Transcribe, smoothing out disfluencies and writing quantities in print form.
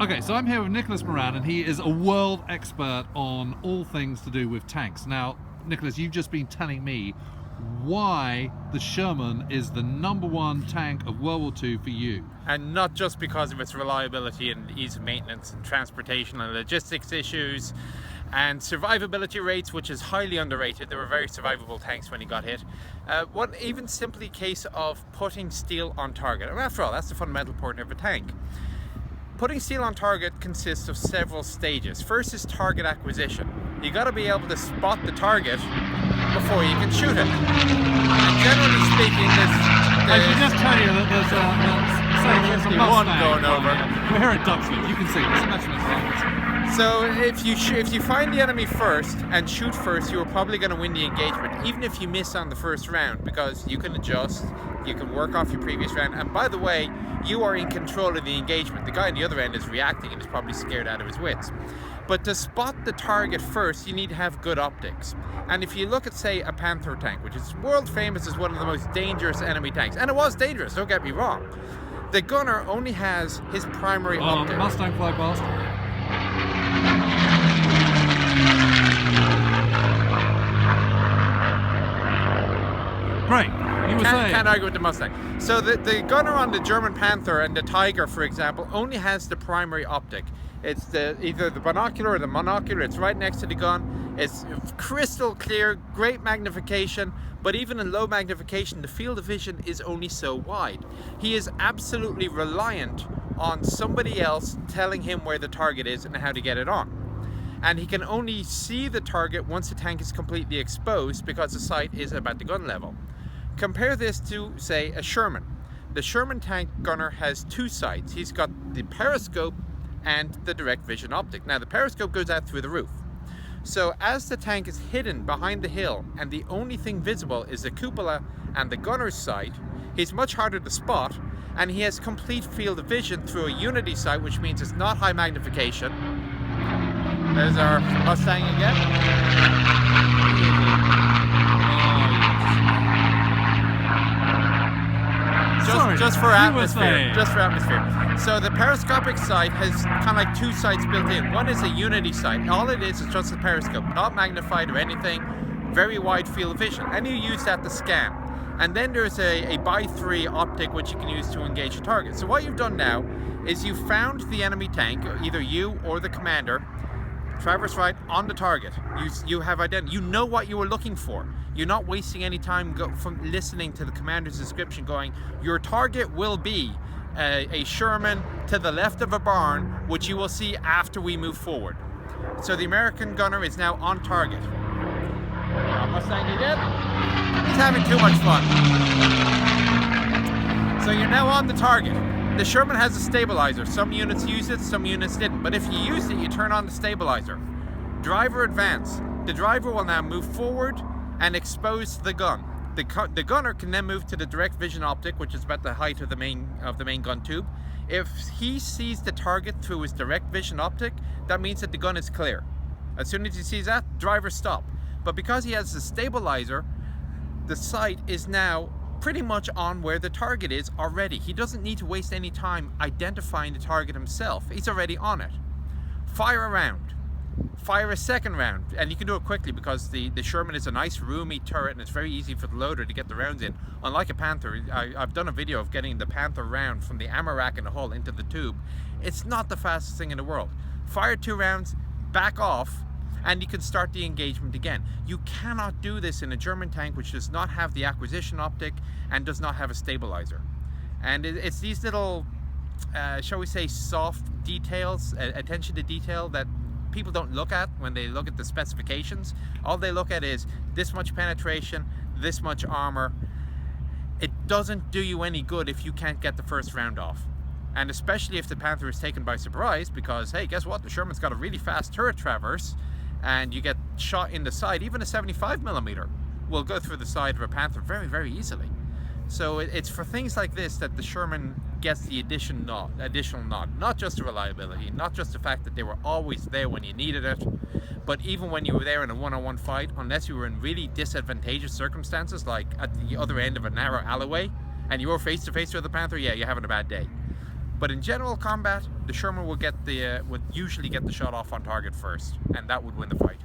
Okay, so I'm here with Nicholas Moran, and he is a world expert on all things to do with tanks. Now, Nicholas, you've just been telling me why the Sherman is the #1 tank of World War II for you. And not just because of its reliability and ease of maintenance and transportation and logistics issues and survivability rates, which is highly underrated. They were very survivable tanks when he got hit. What even simply case of putting steel on target. And after all, that's the fundamental point of a tank. Putting steel on target consists of several stages. First is target acquisition. You got to be able to spot the target before you can shoot it. And generally speaking, I should just tell you that there's a Mustang going over. We're here at Duxford. You can see this. That's so if you find the enemy first and shoot first, you're probably going to win the engagement, even if you miss on the first round, because you can adjust, you can work off your previous round, and by the way, you are in control of the engagement. The guy on the other end is reacting and is probably scared out of his wits. But to spot the target first, you need to have good optics. And if you look at, say, a Panther tank, which is world famous as one of the most dangerous enemy tanks, and it was dangerous, don't get me wrong, the gunner only has his primary optic. Mustang fly past. Great. Can't argue with the Mustang. So the gunner on the German Panther and the Tiger, for example, only has the primary optic. It's either the binocular or the monocular. It's right next to the gun. It's crystal clear, great magnification, but even in low magnification, the field of vision is only so wide. He is absolutely reliant on somebody else telling him where the target is and how to get it on. And he can only see the target once the tank is completely exposed, because the sight is about the gun level. Compare this to, say, a Sherman. The Sherman tank gunner has two sights. He's got the periscope and the direct vision optic. Now, the periscope goes out through the roof. So as the tank is hidden behind the hill and the only thing visible is the cupola and the gunner's sight, he's much harder to spot, and he has complete field of vision through a unity sight, which means it's not high magnification. There's our Mustang again. Just for atmosphere. So the periscopic sight has kind of like two sights built in. One is a unity sight. All it is just a periscope, not magnified or anything. Very wide field of vision, and you use that to scan. And then there's a by-3 optic which you can use to engage a target. So what you've done now is you found the enemy tank, either you or the commander, traverse right on the target. You have identity. You know what you were looking for. You're not wasting any time from listening to the commander's description going, your target will be a Sherman to the left of a barn, which you will see after we move forward. So the American gunner is now on target. Mustang again. He's having too much fun. So you're now on the target. The Sherman has a stabilizer. Some units use it, some units didn't. But if you use it, you turn on the stabilizer. Driver advance. The driver will now move forward and expose the gun. The gunner can then move to the direct vision optic, which is about the height of the main gun tube. If he sees the target through his direct vision optic, that means that the gun is clear. As soon as he sees that, driver stop. But because he has the stabilizer, the sight is now pretty much on where the target is already. He doesn't need to waste any time identifying the target himself. He's already on it. Fire a round. Fire a second round, and you can do it quickly because the Sherman is a nice roomy turret and it's very easy for the loader to get the rounds in. Unlike a Panther, I've done a video of getting the Panther round from the ammo rack in the hull into the tube. It's not the fastest thing in the world. Fire 2 rounds, back off, and you can start the engagement again. You cannot do this in a German tank which does not have the acquisition optic and does not have a stabilizer. And it's these little, shall we say, soft details, attention to detail, that people don't look at when they look at the specifications. All they look at is this much penetration, this much armor. It doesn't do you any good if you can't get the first round off. And especially if the Panther is taken by surprise, because hey, guess what? The Sherman's got a really fast turret traverse, and you get shot in the side. Even a 75mm will go through the side of a Panther very, very easily. So it's for things like this that the Sherman gets the additional nod. Not just the reliability, not just the fact that they were always there when you needed it, but even when you were there in a one-on-one fight, unless you were in really disadvantageous circumstances, like at the other end of a narrow alleyway, and you were face-to-face with the Panther, yeah, you're having a bad day. But in general combat, the Sherman would usually get the shot off on target first, and that would win the fight.